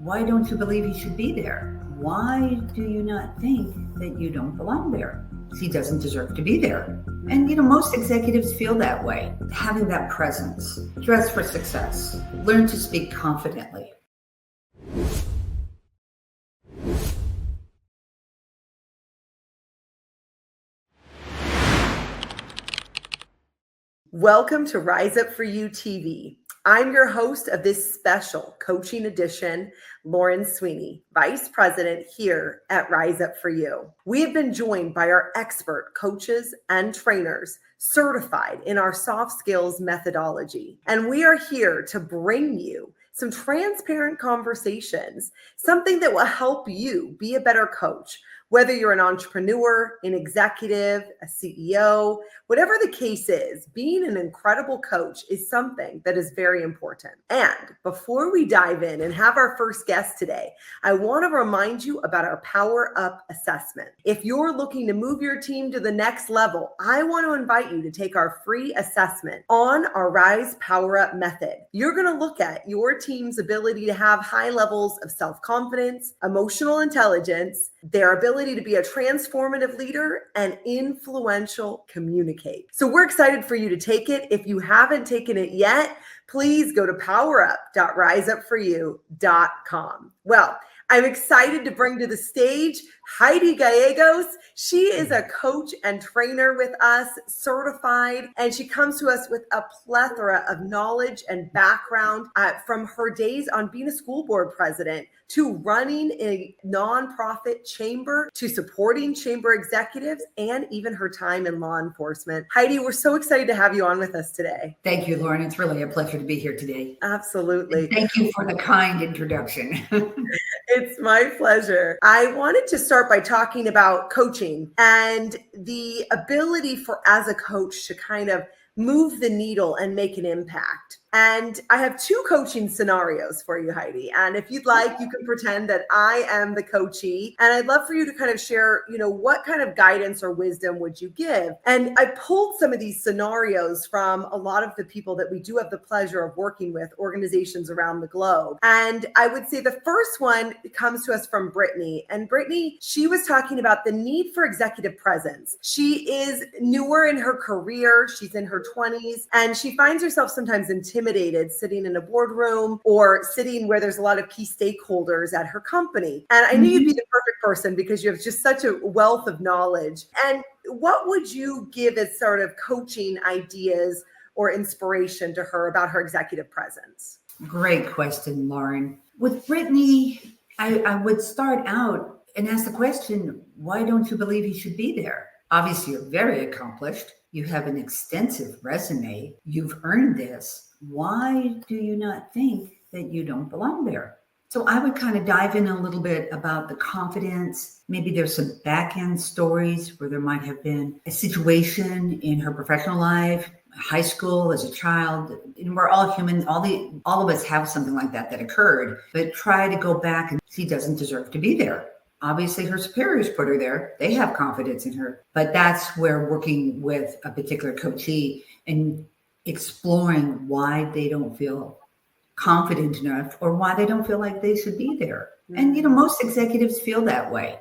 Why don't you believe you should be there? Why do you not think that you don't belong there? He doesn't deserve to be there. And most executives feel that way. Having that presence, dress for success, learn to speak confidently. Welcome to Rise Up For You TV. I'm your host of this special coaching edition, Lauren Sweeney, Vice President here at Rise Up For You. We have been joined by our expert coaches and trainers certified in our soft skills methodology. And we are here to bring you some transparent conversations, something that will help you be a better coach. Whether you're an entrepreneur, an executive, a CEO, whatever the case is, being an incredible coach is something that is very important. And before we dive in and have our first guest today, I want to remind you about our Power Up assessment. If you're looking to move your team to the next level, I want to invite you to take our free assessment on our Rise Power Up method. You're going to look at your team's ability to have high levels of self-confidence, emotional intelligence, their ability to be a transformative leader, and influential communicate. So we're excited for you to take it. If you haven't taken it yet, please go to powerup.riseup4you.com. Well, I'm excited to bring to the stage Heidi Gallegos. She is a coach and trainer with us, certified, and she comes to us with a plethora of knowledge and background from her days on being a school board president to running a nonprofit chamber to supporting chamber executives and even her time in law enforcement. Heidi, we're so excited to have you on with us today. Thank you, Lauren. It's really a pleasure to be here today. Absolutely. And thank you for the kind introduction. It's my pleasure. I wanted to start by talking about coaching and the ability for, as a coach, to kind of move the needle and make an impact. And I have two coaching scenarios for you, Heidi. And if you'd like, you can pretend that I am the coachee. And I'd love for you to kind of share, what kind of guidance or wisdom would you give? And I pulled some of these scenarios from a lot of the people that we do have the pleasure of working with, organizations around the globe. And I would say the first one comes to us from Brittany. And Brittany, she was talking about the need for executive presence. She is newer in her career. She's in her 20s, and she finds herself sometimes intimidated sitting in a boardroom or sitting where there's a lot of key stakeholders at her company. And I knew you'd be the perfect person because you have just such a wealth of knowledge. And what would you give as sort of coaching ideas or inspiration to her about her executive presence? Great question, Lauren. With Brittany, I would start out and ask the question, why don't you believe you should be there? Obviously, you're very accomplished. You have an extensive resume. You've earned this. Why do you not think that you don't belong there? So I would kind of dive in a little bit about the confidence. Maybe there's some back-end stories where there might have been a situation in her professional life, high school, as a child. And we're all human. All of us have something like that occurred. But try to go back, and she doesn't deserve to be there. Obviously, her superiors put her there. They have confidence in her. But that's where working with a particular coachee and exploring why they don't feel confident enough or why they don't feel like they should be there. And, most executives feel that way.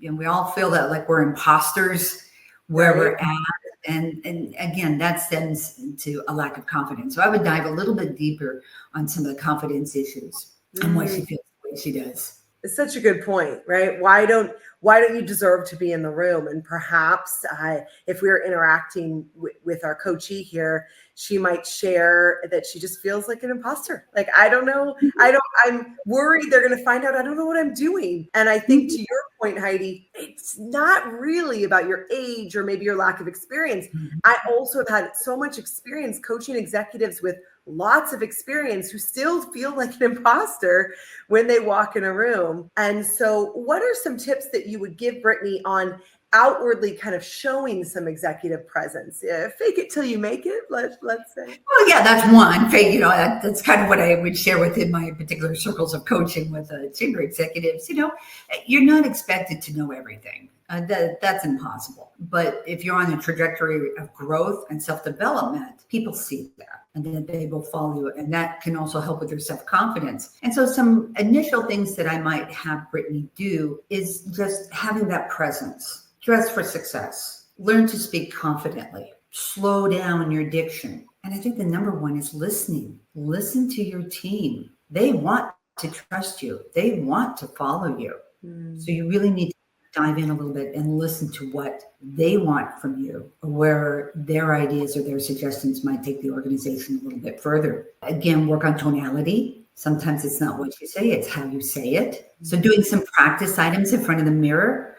We all feel that like we're imposters where we're at. And again, that stems into a lack of confidence. So I would dive a little bit deeper on some of the confidence issues and why she feels the way she does. It's such a good point, right? Why don't you deserve to be in the room? And perhaps if we were interacting with our coachee here, she might share that she just feels like an imposter. Like, I don't know. I'm worried they're going to find out I don't know what I'm doing. And I think to your point, Heidi, it's not really about your age or maybe your lack of experience. I also have had so much experience coaching executives with lots of experience who still feel like an imposter when they walk in a room. And so what are some tips that you would give Brittany on outwardly kind of showing some executive presence? Fake it till you make it, let's say. Well, yeah, that's one. Fake, that's kind of what I would share within my particular circles of coaching with chamber executives. You're not expected to know everything. That's impossible. But if you're on a trajectory of growth and self-development, people see that. and then they will follow you. And that can also help with their self-confidence. And so some initial things that I might have Brittany do is just having that presence, dress for success, learn to speak confidently, slow down your diction. And I think the number one is listening. Listen to your team. They want to trust you. They want to follow you. So you really need to dive in a little bit and listen to what they want from you, or where their ideas or their suggestions might take the organization a little bit further. Again, work on tonality. Sometimes it's not what you say, it's how you say it. So doing some practice items in front of the mirror,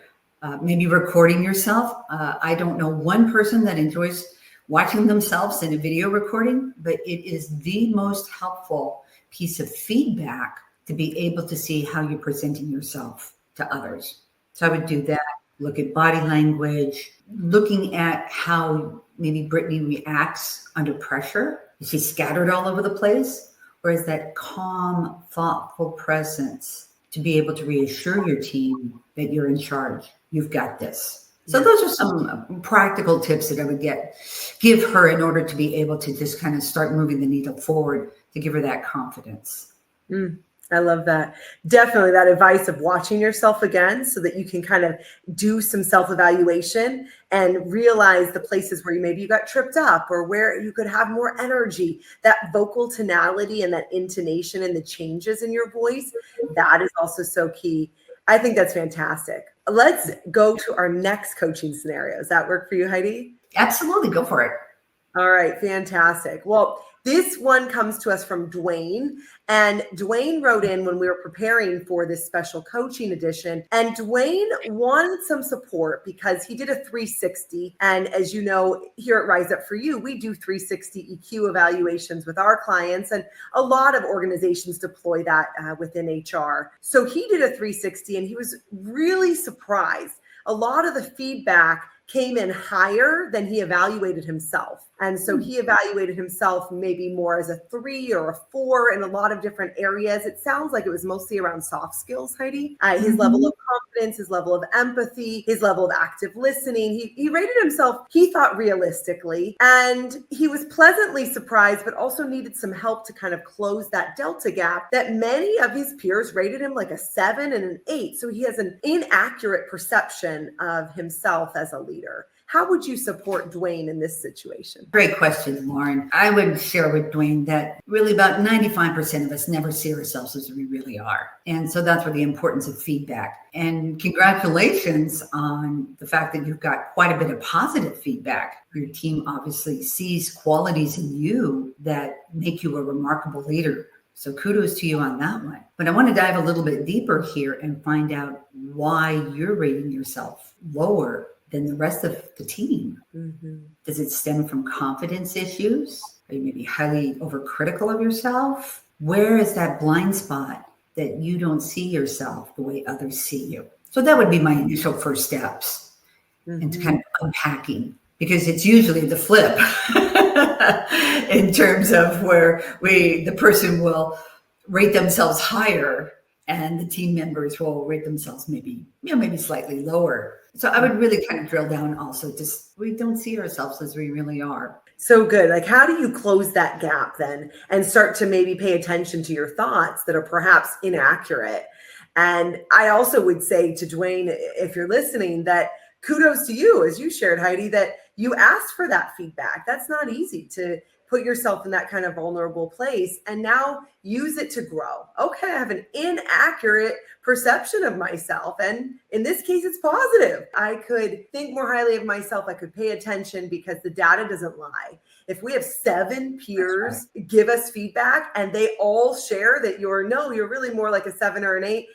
maybe recording yourself. I don't know one person that enjoys watching themselves in a video recording, but it is the most helpful piece of feedback to be able to see how you're presenting yourself to others. So I would do that, look at body language, looking at how maybe Brittany reacts under pressure. Is she scattered all over the place? Or is that calm, thoughtful presence to be able to reassure your team that you're in charge? You've got this. So those are some practical tips that I would give her in order to be able to just kind of start moving the needle forward, to give her that confidence. I love that. Definitely that advice of watching yourself again so that you can kind of do some self-evaluation and realize the places where maybe you got tripped up or where you could have more energy. That vocal tonality and that intonation and the changes in your voice, that is also so key. I think that's fantastic. Let's go to our next coaching scenario. Does that work for you, Heidi? Absolutely. Go for it. All right. Fantastic. Well, this one comes to us from Dwayne, and Dwayne wrote in when we were preparing for this special coaching edition, and Dwayne wanted some support because he did a 360. And as you know, here at Rise Up For You, we do 360 EQ evaluations with our clients, and a lot of organizations deploy that within HR. So he did a 360 and he was really surprised. A lot of the feedback came in higher than he evaluated himself. And so he evaluated himself maybe more as a 3 or a 4 in a lot of different areas. It sounds like it was mostly around soft skills, Heidi. His level of confidence, his level of empathy, his level of active listening. He rated himself, he thought, realistically. And he was pleasantly surprised, but also needed some help to kind of close that delta gap that many of his peers rated him like a 7 and an 8. So he has an inaccurate perception of himself as a leader. How would you support Dwayne in this situation? Great question, Lauren. I would share with Dwayne that really about 95% of us never see ourselves as we really are. And so that's where the importance of feedback. And congratulations on the fact that you've got quite a bit of positive feedback. Your team obviously sees qualities in you that make you a remarkable leader. So kudos to you on that one. But I want to dive a little bit deeper here and find out why you're rating yourself lower than the rest of the team. Does it stem from confidence issues? Are you maybe highly overcritical of yourself? Where is that blind spot that you don't see yourself the way others see you? So that would be my initial first steps into kind of unpacking, because it's usually the flip in terms of where the person will rate themselves higher and the team members will rate themselves maybe slightly lower. So I would really kind of drill down also, just we don't see ourselves as we really are. So good. Like, how do you close that gap then and start to maybe pay attention to your thoughts that are perhaps inaccurate? And I also would say to Dwayne, if you're listening, that kudos to you, as you shared, Heidi, that you asked for that feedback. That's not easy to put yourself in that kind of vulnerable place and now use it to grow. Okay, I have an inaccurate perception of myself. And in this case, it's positive. I could think more highly of myself. I could pay attention because the data doesn't lie. If we have 7 peers give us feedback and they all share that you're really more like a 7 or an 8,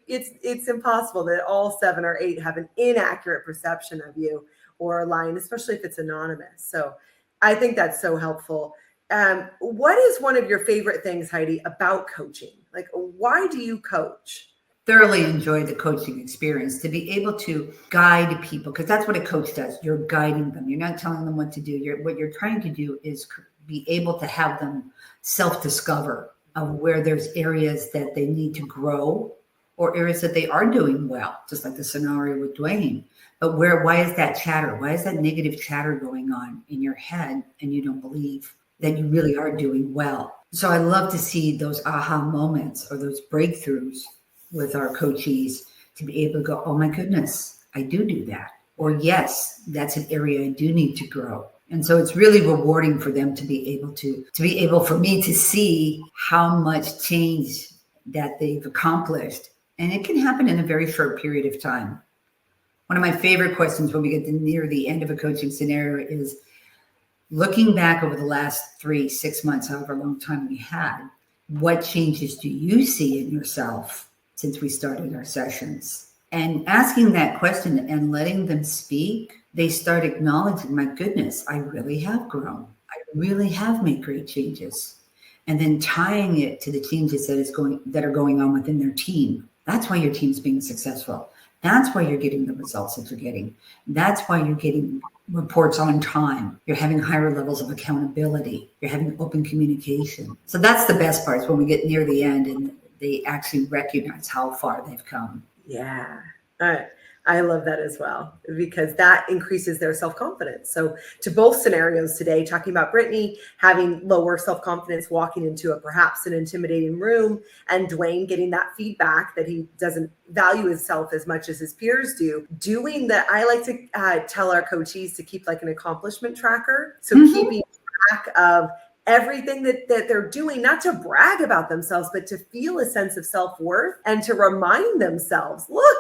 it's impossible that all 7 or 8 have an inaccurate perception of you or a line, especially if it's anonymous. So I think that's so helpful. What is one of your favorite things, Heidi, about coaching? Like, why do you coach? Thoroughly enjoy the coaching experience, to be able to guide people, because that's what a coach does. You're guiding them. You're not telling them what to do. What you're trying to do is be able to have them self-discover of where there's areas that they need to grow or areas that they are doing well, just like the scenario with Dwayne. But why is that chatter? Why is that negative chatter going on in your head and you don't believe that you really are doing well. So I love to see those aha moments or those breakthroughs with our coachees to be able to go, oh my goodness, I do that. Or yes, that's an area I do need to grow. And so it's really rewarding for them to be able for me to see how much change that they've accomplished. And it can happen in a very short period of time. One of my favorite questions when we get to near the end of a coaching scenario is looking back over the last 3-6 months, however long time we had, what changes do you see in yourself since we started our sessions? And asking that question and letting them speak, they start acknowledging, my goodness, I really have grown. I really have made great changes. And then tying it to the changes that are going on within their team. That's why your team's being successful. That's why you're getting the results that you're getting. That's why you're getting reports on time. You're having higher levels of accountability. You're having open communication. So that's the best part, is when we get near the end and they actually recognize how far they've come. Yeah. I love that as well, because that increases their self-confidence. So to both scenarios today, talking about Brittany having lower self-confidence walking into perhaps an intimidating room, and Dwayne getting that feedback that he doesn't value himself as much as his peers do. Doing that, I like to tell our coachees to keep like an accomplishment tracker. So keeping track of everything that they're doing, not to brag about themselves, but to feel a sense of self-worth and to remind themselves, look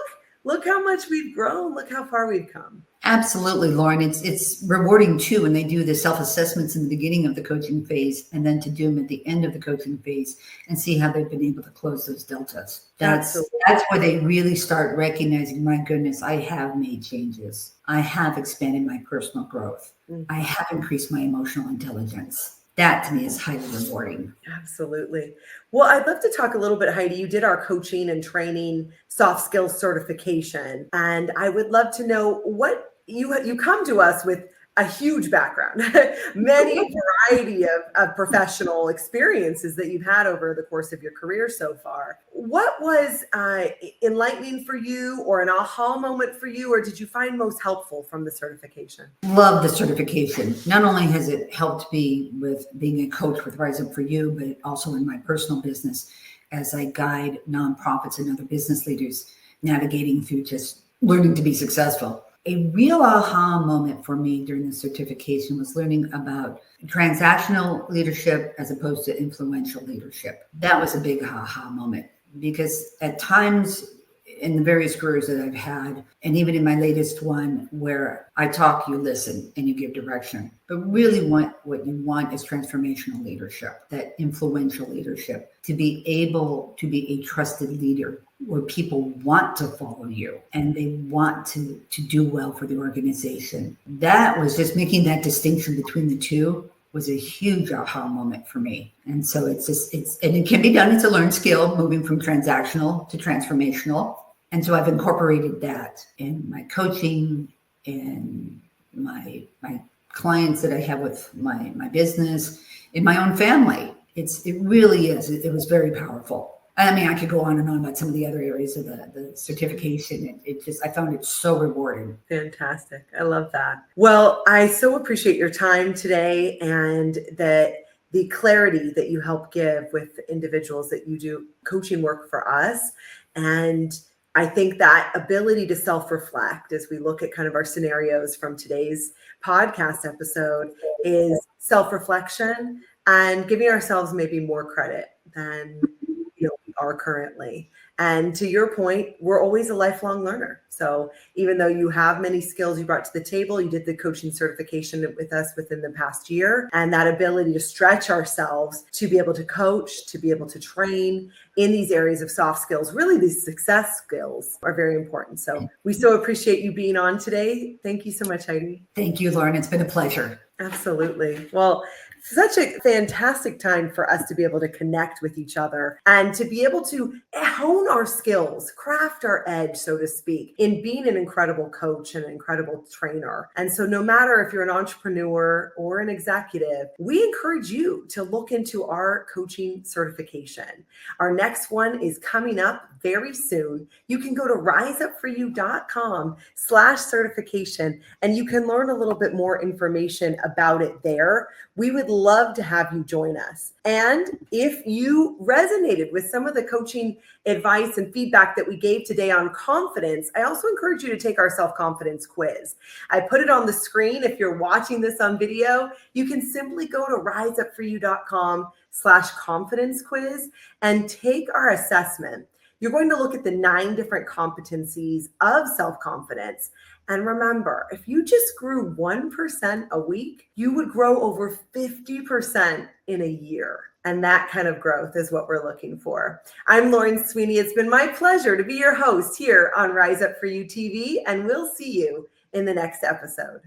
how much we've grown. Look how far we've come. Absolutely, Lauren. It's rewarding too when they do the self-assessments in the beginning of the coaching phase, and then to do them at the end of the coaching phase and see how they've been able to close those deltas. That's where they really start recognizing, my goodness, I have made changes. I have expanded my personal growth. I have increased my emotional intelligence. That to me is highly rewarding. Absolutely. Well, I'd love to talk a little bit, Heidi. You did our coaching and training soft skills certification, and I would love to know what you come to us with a huge background, many variety of professional experiences that you've had over the course of your career so far. What was enlightening for you, or an aha moment for you, or did you find most helpful from the certification? Love the certification. Not only has it helped me with being a coach with Rise Up For You, but also in my personal business as I guide nonprofits and other business leaders navigating through just learning to be successful. A real aha moment for me during the certification was learning about transactional leadership as opposed to influential leadership. That was a big aha moment, because at times in the various careers that I've had, and even in my latest one, where I talk, you listen, and you give direction. But really what you want is transformational leadership, that influential leadership, to be able to be a trusted leader where people want to follow you and they want to do well for the organization. That was just making that distinction between the two was a huge aha moment for me. And so and it can be done. It's a learned skill, moving from transactional to transformational. And so I've incorporated that in my coaching, in my clients that I have with my business, in my own family. It really is. It was very powerful. I mean, I could go on and on about some of the other areas of the certification. I found it so rewarding. Fantastic. I love that. Well, I so appreciate your time today, and the clarity that you help give with individuals that you do coaching work for us. And I think that ability to self-reflect as we look at kind of our scenarios from today's podcast episode is self-reflection and giving ourselves maybe more credit than we are currently. And to your point, we're always a lifelong learner. So even though you have many skills you brought to the table, you did the coaching certification with us within the past year, and that ability to stretch ourselves to be able to coach, to be able to train in these areas of soft skills, really these success skills are very important. So we so appreciate you being on today. Thank you so much, Heidi. Thank you, Lauren. It's been a pleasure. Absolutely. Well, such a fantastic time for us to be able to connect with each other and to be able to hone our skills, craft our edge, so to speak, in being an incredible coach and an incredible trainer. And so no matter if you're an entrepreneur or an executive, we encourage you to look into our coaching certification. Our next one is coming up very soon. You can go to riseupforyou.com/certification, and you can learn a little bit more information about it there. We would love to have you join us. And if you resonated with some of the coaching advice and feedback that we gave today on confidence, I also encourage you to take our self-confidence quiz. I put it on the screen. If you're watching this on video, you can simply go to riseupforyou.com/confidence quiz and take our assessment. You're going to look at the 9 different competencies of self-confidence. And remember, if you just grew 1% a week, you would grow over 50% in a year. And that kind of growth is what we're looking for. I'm Lauren Sweeney. It's been my pleasure to be your host here on Rise Up For You TV, and we'll see you in the next episode.